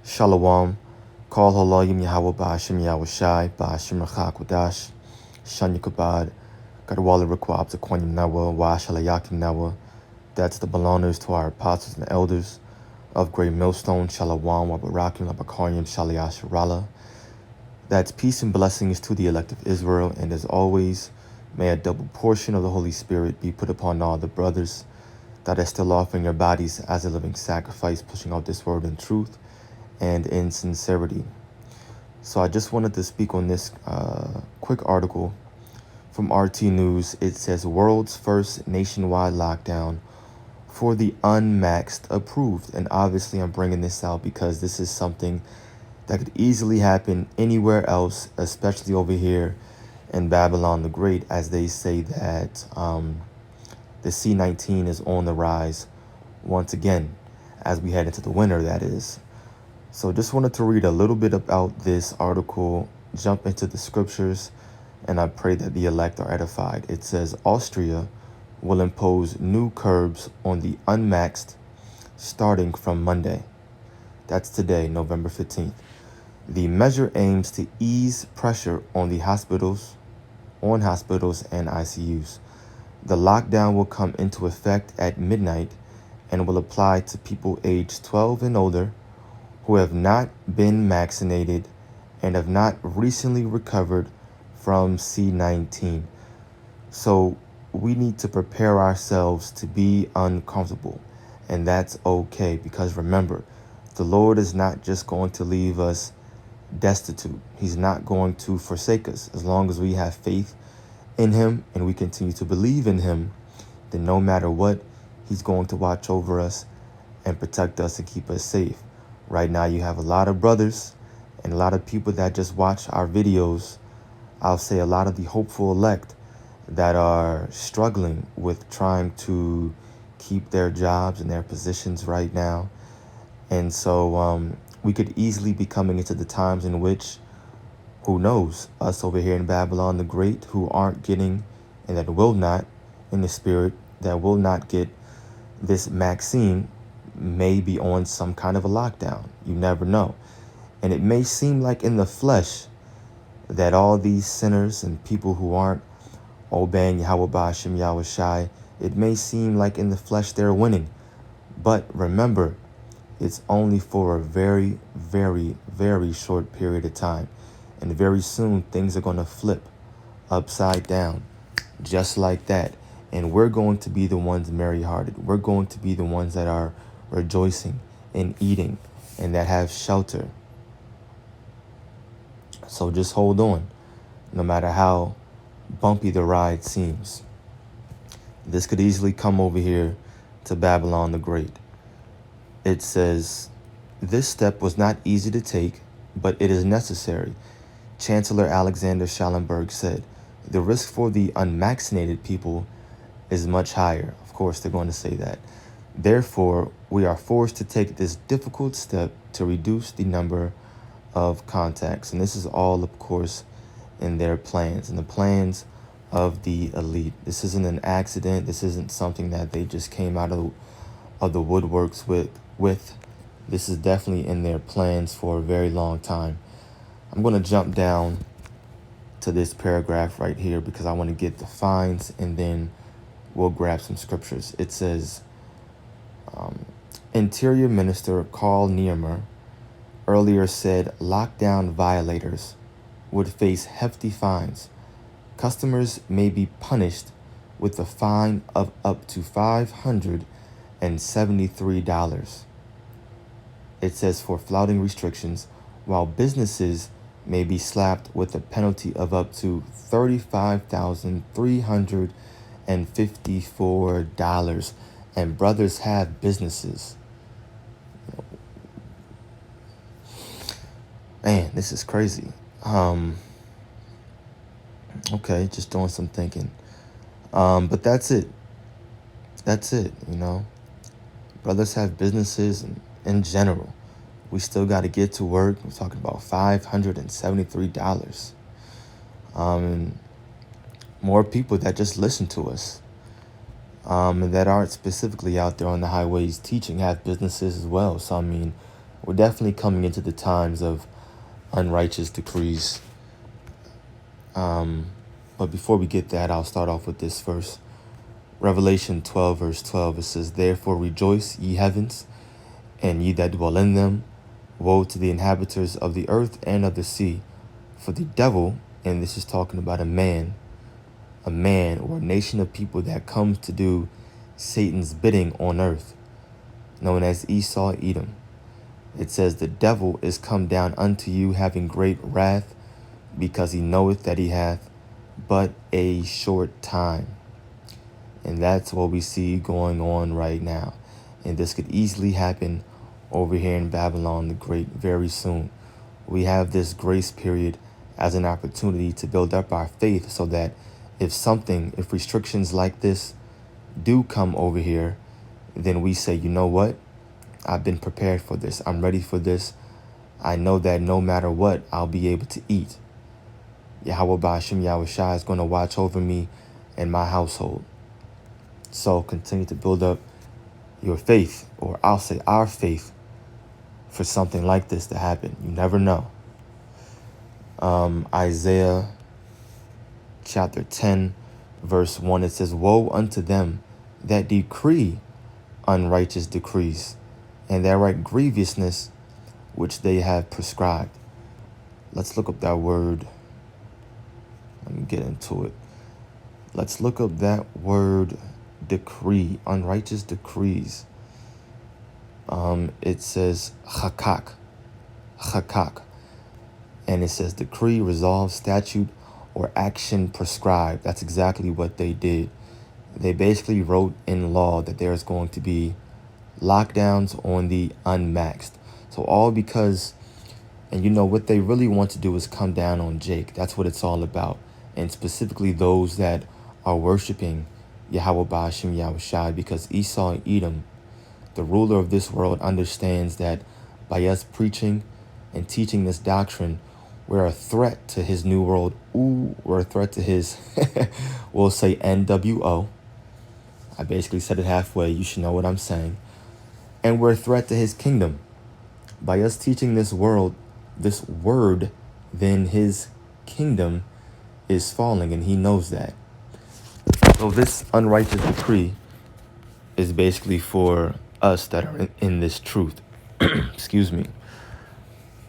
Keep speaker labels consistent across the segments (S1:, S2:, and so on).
S1: Shalom. Call Halayim Yahweh Ba'ashem Yahweh Shai Ba'ashem Rachakodash Shanya Kabad Gadwali Rekwab Zakwanyim Nawa Wa Shalayakim Nawa. That's the belongers to our apostles and elders of Great Millstone, Shalom Wa Barakim Labakaryim Shalayash Rala. That's peace and blessings to the elect of Israel, and as always, may a double portion of the Holy Spirit be put upon all the brothers that are still offering their bodies as a living sacrifice, pushing out this word in truth and in sincerity. So I just wanted to speak on this quick article from RT News. It says world's first nationwide lockdown for the unmaxxed approved. And obviously I'm bringing this out because this is something that could easily happen anywhere else, especially over here in Babylon the Great, as they say that the C-19 is on the rise once again, as we head into the winter, that is. So just wanted to read a little bit about this article, jump into the scriptures, and I pray that the elect are edified. It says Austria will impose new curbs on the unmaxxed starting from Monday. That's today, November 15th. The measure aims to ease pressure on hospitals and ICUs. The lockdown will come into effect at midnight and will apply to people aged 12 and older who have not been vaccinated and have not recently recovered from C-19. So we need to prepare ourselves to be uncomfortable, and that's okay, because remember, the Lord is not just going to leave us destitute. He's not going to forsake us. As long as we have faith in him and we continue to believe in him, then no matter what, he's going to watch over us and protect us and keep us safe. Right now, you have a lot of brothers and a lot of people that just watch our videos. I'll say a lot of the hopeful elect that are struggling with trying to keep their jobs and their positions right now. And so we could easily be coming into the times in which, who knows, us over here in Babylon the Great who aren't getting, and that will not, in the spirit, that will not get this vaccine, may be on some kind of a lockdown. You never know. And it may seem like in the flesh that all these sinners and people who aren't obeying Yahweh Ba'ashem Yahweh Shai, it may seem like in the flesh they're winning. But remember, it's only for a very, very, very short period of time. And very soon things are going to flip upside down, just like that. And we're going to be the ones merry-hearted. We're going to be the ones that are rejoicing and eating and that have shelter. So just hold on, no matter how bumpy the ride seems. This could easily come over here to Babylon the Great. It says, this step was not easy to take, but it is necessary. Chancellor Alexander Schallenberg said, the risk for the unvaccinated people is much higher. Of course, they're going to say that. Therefore, we are forced to take this difficult step to reduce the number of contacts. And this is all, of course, in their plans, in the plans of the elite. This isn't an accident. This isn't something that they just came out of the woodworks with. This is definitely in their plans for a very long time. I'm going to jump down to this paragraph right here because I want to get the fines, and then we'll grab some scriptures. It says, Interior Minister Carl Niemeyer earlier said lockdown violators would face hefty fines. Customers may be punished with a fine of up to $573. It says for flouting restrictions, while businesses may be slapped with a penalty of up to $35,354. And brothers have businesses. Man, this is crazy. Okay, just doing some thinking. But that's it. That's it, Brothers have businesses, and in general, we still got to get to work. We're talking about $573. And more people that just listen to us. And that aren't specifically out there on the highways teaching have businesses as well. So, We're definitely coming into the times of unrighteous decrees. But before we get that, I'll start off with this verse. Revelation 12, verse 12, it says, "Therefore rejoice, ye heavens, and ye that dwell in them. Woe to the inhabitants of the earth and of the sea. For the devil," and this is talking about a man or a nation of people that comes to do Satan's bidding on earth, known as Esau, Edom. It says, "The devil is come down unto you, having great wrath, because he knoweth that he hath but a short time." And that's what we see going on right now. And this could easily happen over here in Babylon the Great very soon. We have this grace period as an opportunity to build up our faith so that if restrictions like this do come over here, then we say, you know what? I've been prepared for this. I'm ready for this. I know that no matter what, I'll be able to eat. Yahweh Ba'ashem Yahushua is going to watch over me and my household. So continue to build up your faith, or I'll say our faith, for something like this to happen. You never know. Isaiah chapter 10, verse 1, it says, "Woe unto them that decree unrighteous decrees, and that write grievousness which they have prescribed." Let's look up that word. Let me get into it. Let's look up that word, decree, unrighteous decrees. It says chakak, and it says decree, resolve, statute, or action prescribed. That's exactly what they did. They basically wrote in law that there's going to be lockdowns on the unmaxxed. So all because, and you know what they really want to do is come down on Jake. That's what it's all about. And specifically those that are worshiping Yahweh Ba'ashem Yahushua, because Esau and Edom, the ruler of this world, understands that by us preaching and teaching this doctrine, we're a threat to his new world. We're a threat to his, we'll say NWO. I basically said it halfway. You should know what I'm saying. And we're a threat to his kingdom. By us teaching this word, then his kingdom is falling, and he knows that. So this unrighteous decree is basically for us that are in this truth. Excuse me.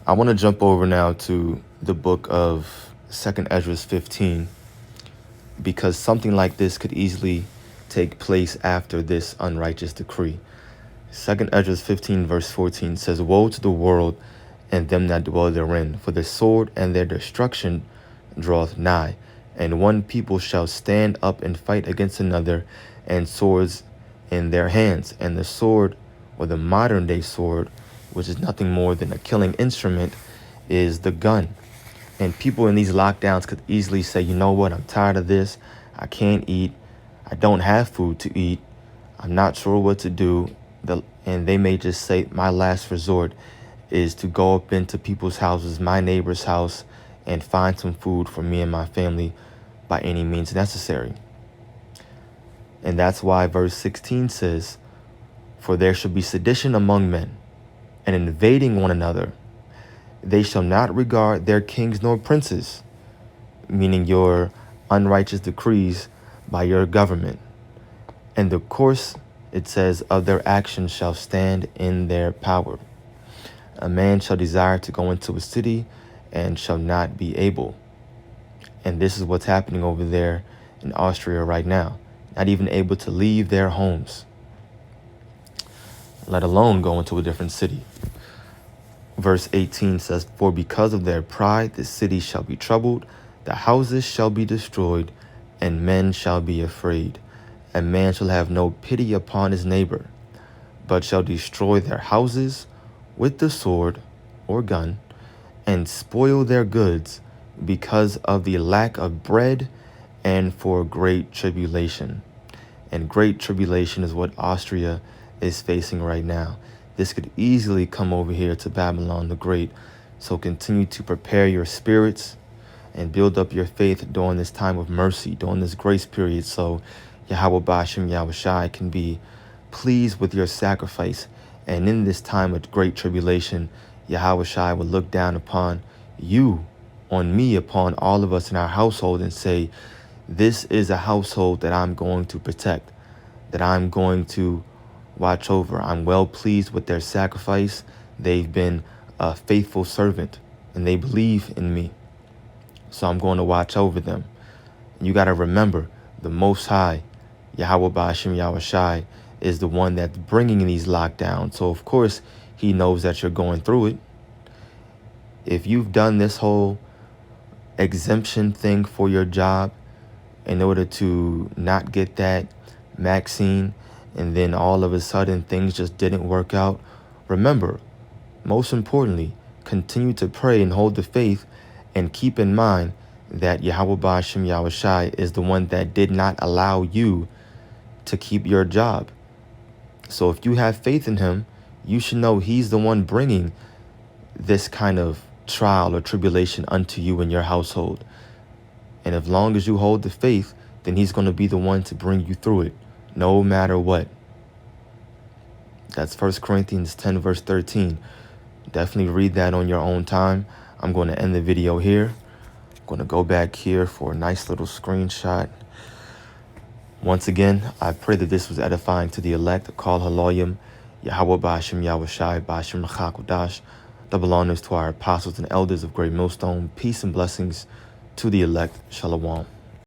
S1: I want to jump over now to the book of 2nd Ezra 15, because something like this could easily take place after this unrighteous decree. 2nd Ezra 15 verse 14 says, "Woe to the world and them that dwell therein, for the sword and their destruction draweth nigh, and one people shall stand up and fight against another, and swords in their hands." And the sword, or the modern day sword, which is nothing more than a killing instrument, is the gun. And people in these lockdowns could easily say, you know what, I'm tired of this. I can't eat. I don't have food to eat. I'm not sure what to do. And they may just say, my last resort is to go up into people's houses, my neighbor's house, and find some food for me and my family by any means necessary. And that's why verse 16 says, "For there shall be sedition among men, and invading one another. They shall not regard their kings nor princes," meaning your unrighteous decrees by your government. "And the course," it says, "of their actions shall stand in their power. A man shall desire to go into a city and shall not be able." And this is what's happening over there in Austria right now. Not even able to leave their homes, let alone go into a different city. Verse 18 says, "For because of their pride the city shall be troubled, the houses shall be destroyed, and men shall be afraid. A man shall have no pity upon his neighbor, but shall destroy their houses with the sword," or gun, "and spoil their goods because of the lack of bread and for great tribulation." And great tribulation is what Austria is facing right now. This could easily come over here to Babylon the Great. So continue to prepare your spirits and build up your faith during this time of mercy, during this grace period, so Yahweh Ba'ashem Yahushai can be pleased with your sacrifice And in this time of great tribulation, Yahweh Shai will look down upon you, on me, upon all of us in our household and say, this is a household that I'm going to protect, that I'm going to watch over. I'm well pleased with their sacrifice. They've been a faithful servant and they believe in me. So I'm going to watch over them. And you got to remember, the Most High, Yahweh Ba'ashem Yahweh Shai, is the one that's bringing these lockdowns. So of course, he knows that you're going through it. If you've done this whole exemption thing for your job in order to not get that vaccine, and then all of a sudden things just didn't work out, remember, most importantly, continue to pray and hold the faith, and keep in mind that Yahweh Ba'ashem Yahweh Shai is the one that did not allow you to keep your job. So if you have faith in him, you should know he's the one bringing this kind of trial or tribulation unto you in your household. And as long as you hold the faith, then he's going to be the one to bring you through it, no matter what. That's 1 Corinthians 10 verse 13. Definitely read that on your own time. I'm going to end the video here. I'm going to go back here for a nice little screenshot. Once again, I pray that this was edifying to the elect. Call Haloyim, Yahweh Ba'ashem Yahweh Shai, Ba'ashem Rachakudash. Double honors to our apostles and elders of Great Millstone. Peace and blessings to the elect. Shalom.